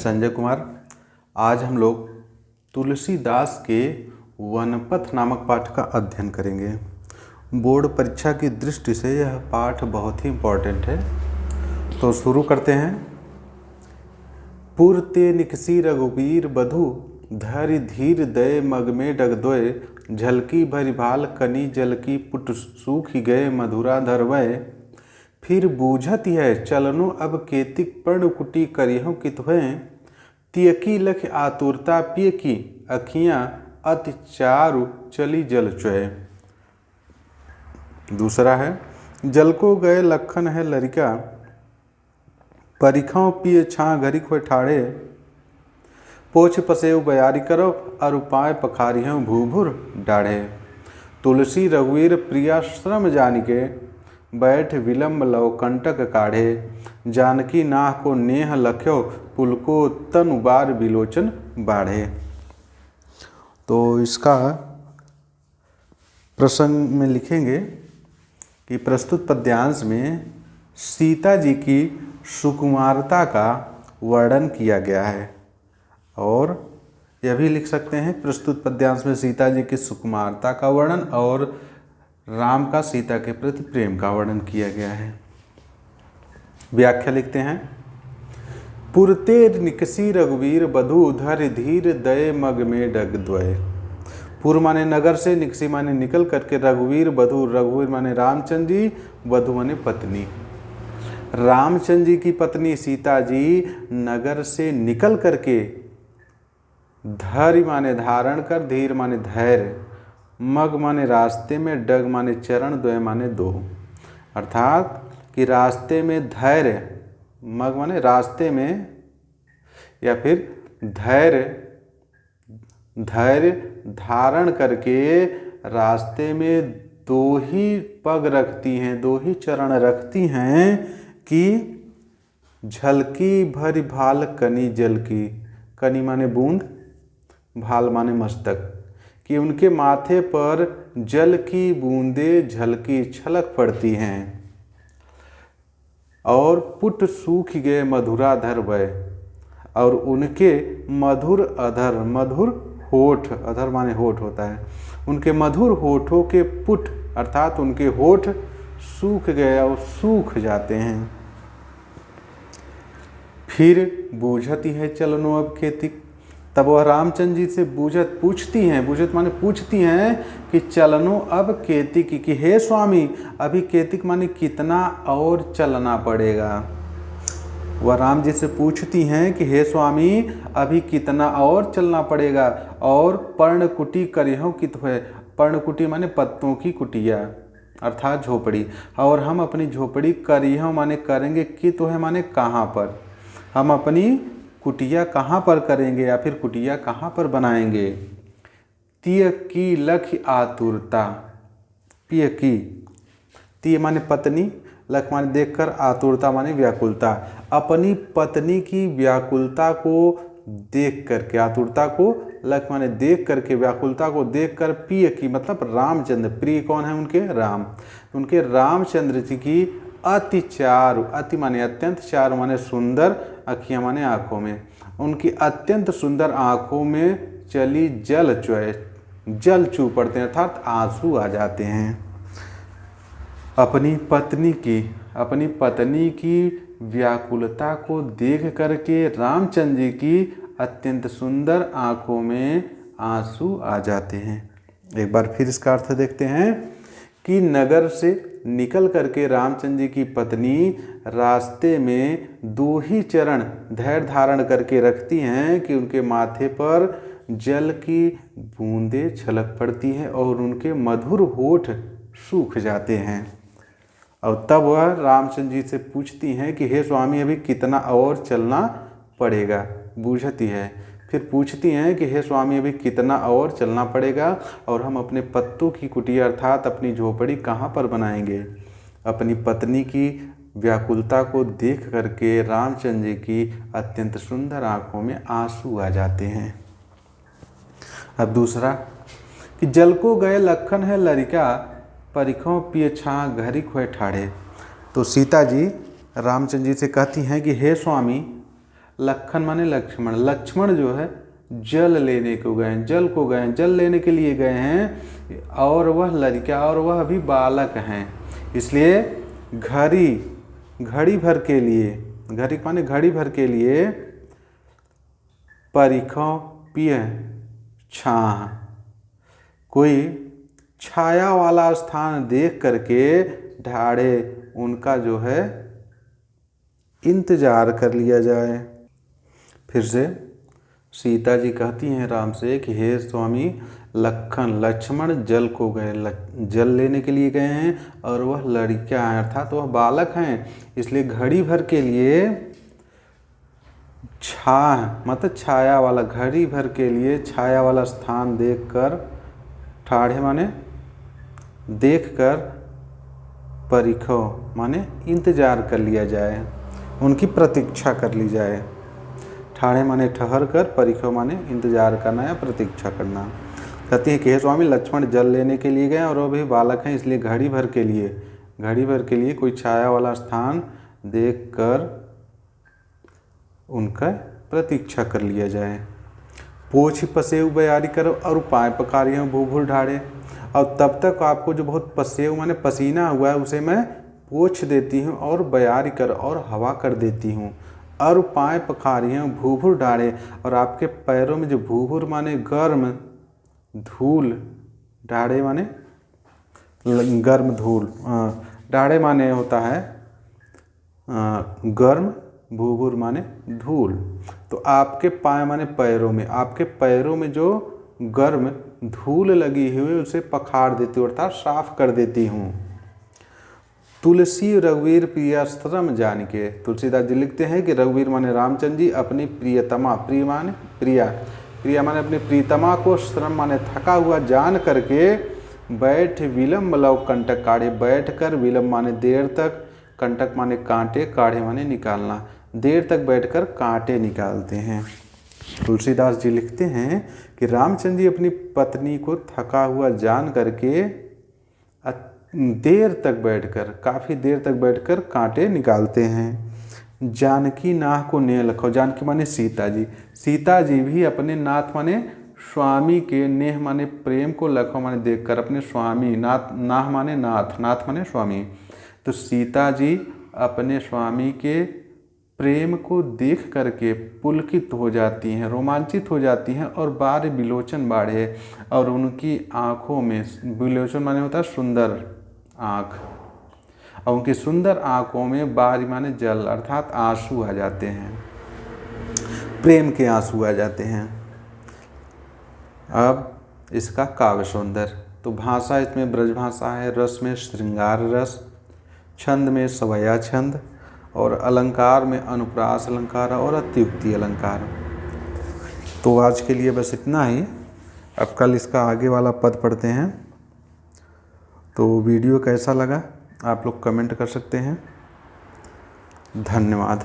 संजय कुमार। आज हम लोग तुलसीदास के वनपथ नामक पाठ का अध्ययन करेंगे। बोर्ड परीक्षा की दृष्टि से यह पाठ बहुत ही इम्पोर्टेंट है। तो शुरू करते हैं। पुर ते निकसी रघुवीर बधु, धरि धीर दय मग में डगदोय, झलकी भरि भाल कनी जल की पुट, सूखी गए मधुरा धरवय। फिर बूझत है चलनो अब केतिक पर्णकुटी करिहु कितवय, तियकी लख आतुरता पिय की, अखियाँ अति चारु चली जल चुय। दूसरा है, जल को गए लखन है लरिका, परिखों पिय छाँ घरी खोय ठाड़े, पोछ पसेव बयारी करो, अरु पाय पखारियों भूभुर डाढ़े। तुलसी रघुवीर प्रियाश्रम जानिके, बैठ विलम्ब लव कंटक काढ़े, जानकी नाह को नेह लख्यो, पुलको तन उबार बिलोचन बाढ़े। तो इसका प्रसंग में लिखेंगे कि प्रस्तुत पद्यांश में सीता जी की सुकुमारता का वर्णन किया गया है। और यह भी लिख सकते हैं प्रस्तुत पद्यांश में सीता जी की सुकुमारता का वर्णन और राम का सीता के प्रति प्रेम का वर्णन किया गया है। व्याख्या लिखते हैं। पुरते निकसी रघुवीर बधु, धरि धीर दय मग में डगद्वय। पुर माने नगर से, निकसी माने निकल करके, रघुवीर बधु, रघुवीर माने रामचंद्र जी, बधु माने पत्नी। रामचंद्र जी की पत्नी सीता जी नगर से निकल करके, धरि माने धारण कर, धीर माने धैर्य, मग माने रास्ते में, डग माने चरण, द्वय माने दो। अर्थात कि रास्ते में धैर्य, मग माने रास्ते में, या फिर धैर्य धारण करके रास्ते में दो ही पग रखती हैं, दो ही चरण रखती हैं कि झलकी भरि भाल कनी जल की, कनी माने बूंद, भाल माने मस्तक, कि उनके माथे पर जल की बूंदे झलकी छलक पड़ती हैं। और पुट सूख गए मधुरा धर वय, और उनके मधुर अधर, मधुर होठ, अधर माने होठ होता है, उनके मधुर होठों के पुट अर्थात उनके होठ सूख गए और सूख जाते हैं। फिर बूझती है चलनो अब केतिक, तब वह रामचंद्र जी से पूछती हैं, बूझत माने पूछती हैं कि चलनो अब केतिक, कि हे स्वामी अभी केतिक माने कितना और चलना पड़ेगा। वह राम जी से पूछती हैं कि हे स्वामी अभी कितना और चलना पड़ेगा, और पर्णकुटी करिहु कितवय। पर्णकुटी माने पत्तों की कुटिया अर्थात झोपड़ी, और हम अपनी झोपड़ी करिहु माने करेंगे, कितवय माने कहाँ पर, हम अपनी कुटिया कहाँ पर करेंगे या फिर कुटिया कहाँ पर बनाएंगे। तिय की लख आतुरता, पिय की, तिय माने पत्नी, लख माने देखकर, आतुरता माने व्याकुलता। अपनी पत्नी की व्याकुलता को देख करके, आतुरता को लख माने देख करके, व्याकुलता को देख कर, पिय की मतलब रामचंद्र, प्रिय कौन है उनके, राम, उनके रामचंद्र जी की अति चारु, अति माने अत्यंत, चारु माने सुंदर, अखियाँ माने आँखों में, उनकी अत्यंत सुंदर आँखों में चली जल चुए, जल चू पड़ते हैं अर्थात आंसू आ जाते हैं। अपनी पत्नी की व्याकुलता को देख करके रामचंद्र जी की अत्यंत सुंदर आँखों में आंसू आ जाते हैं। एक बार फिर इसका अर्थ देखते हैं कि नगर से निकल करके रामचंद्र जी की पत्नी रास्ते में दो ही चरण धैर्य धारण करके रखती हैं कि उनके माथे पर जल की बूंदें छलक पड़ती हैं और उनके मधुर होठ सूख जाते हैं। और तब वह रामचंद्र जी से पूछती हैं कि हे स्वामी अभी कितना और चलना पड़ेगा। बूझती है, फिर पूछती हैं कि हे स्वामी अभी कितना और चलना पड़ेगा, और हम अपने पत्तों की कुटिया अर्थात अपनी झोपड़ी कहाँ पर बनाएंगे। अपनी पत्नी की व्याकुलता को देख करके रामचंद्र जी की अत्यंत सुंदर आँखों में आंसू आ जाते हैं। अब दूसरा कि जल को गए लखन है लरिका, परिखों पिय छाँ घरी खोए ठाड़े। तो सीता जी रामचंद्र जी से कहती हैं कि हे स्वामी लखन माने लक्ष्मण, लक्ष्मण जो है जल लेने को गए हैं, जल लेने के लिए गए हैं, और वह लड़का और वह अभी बालक हैं, इसलिए घड़ी भर के लिए, घड़ी माने घड़ी भर के लिए परिखों पिय छाह, कोई छाया वाला स्थान देख करके ढाड़े उनका जो है इंतजार कर लिया जाए। फिर से सीता जी कहती हैं राम से कि हे स्वामी, लखन लक्ष्मण जल लेने के लिए गए हैं और वह लड़का है अर्थात वह बालक हैं, इसलिए घड़ी भर के लिए मतलब छाया वाला, घड़ी भर के लिए छाया वाला स्थान देखकर, ठाढ़े माने देखकर, परिखो माने इंतजार कर लिया जाए, उनकी प्रतीक्षा कर ली जाए। ठाढ़े माने ठहर कर, परिखो माने इंतजार करना या प्रतीक्षा करना। कहती है कि हे स्वामी, लक्ष्मण जल लेने के लिए गए और वो भी बालक हैं, इसलिए घड़ी भर के लिए कोई छाया वाला स्थान देखकर उनका प्रतीक्षा कर लिया जाए। पोछ पसेव बयारी करो और पाए पकारियों भूभुर ढाड़े, और तब तक आपको जो बहुत पसेव माने पसीना हुआ है उसे मैं पोछ देती हूँ और बयारी कर और हवा कर देती हूँ। और पाए पखारियों भूभुर ढाड़े, और आपके पैरों में जो भूभुर माने गर्म धूल, ढाड़े माने गर्म धूल, ढाड़े माने होता है गर्म, भूभुर माने धूल, तो आपके पाए माने पैरों में, आपके पैरों में जो गर्म धूल लगी हुई उसे पखाड़ देती हूँ अर्थात साफ कर देती हूँ। तुलसी रघुवीर प्रिया श्रम जान के, तुलसीदास जी लिखते हैं कि रघुवीर माने रामचंद्र जी अपनी प्रियतमा, प्रिय माने प्रिया माने अपनी प्रीतमा को श्रम माने थका हुआ जान करके बैठ विलम्ब लव कंटक काढ़े, बैठ कर विलम्ब माने देर तक, कंटक माने कांटे, काढ़े माने निकालना, देर तक बैठकर कांटे निकालते हैं। तुलसीदास जी लिखते हैं कि रामचंद्र जी अपनी पत्नी को थका हुआ जान करके देर तक बैठकर, काफ़ी देर तक बैठकर कांटे निकालते हैं। जानकी नाह को नेह लखो, जानकी माने सीता जी, सीता जी भी अपने नाथ माने स्वामी के, नेह माने प्रेम को, लखो माने देखकर अपने स्वामी, नाह माने नाथ, नाथ माने स्वामी, तो सीता जी अपने स्वामी के प्रेम को देख करके पुलकित हो जाती हैं, रोमांचित हो जाती हैं, और बार बिलोचन बाढ़े, और उनकी आँखों में, बिलोचन माने होता है सुंदर आँख, और उनकी सुंदर आँखों में बारी माने जल अर्थात आंसू आ जाते हैं, प्रेम के आंसू आ जाते हैं। अब इसका काव्य सौंदर्य, तो भाषा इसमें ब्रज भाषा है, रस में श्रृंगार रस, छंद में सवया छंद, और अलंकार में अनुप्रास अलंकार और अत्युक्ति अलंकार। तो आज के लिए बस इतना ही, अब कल इसका आगे वाला पद पढ़ते हैं। तो वीडियो कैसा लगा आप लोग कमेंट कर सकते हैं। धन्यवाद।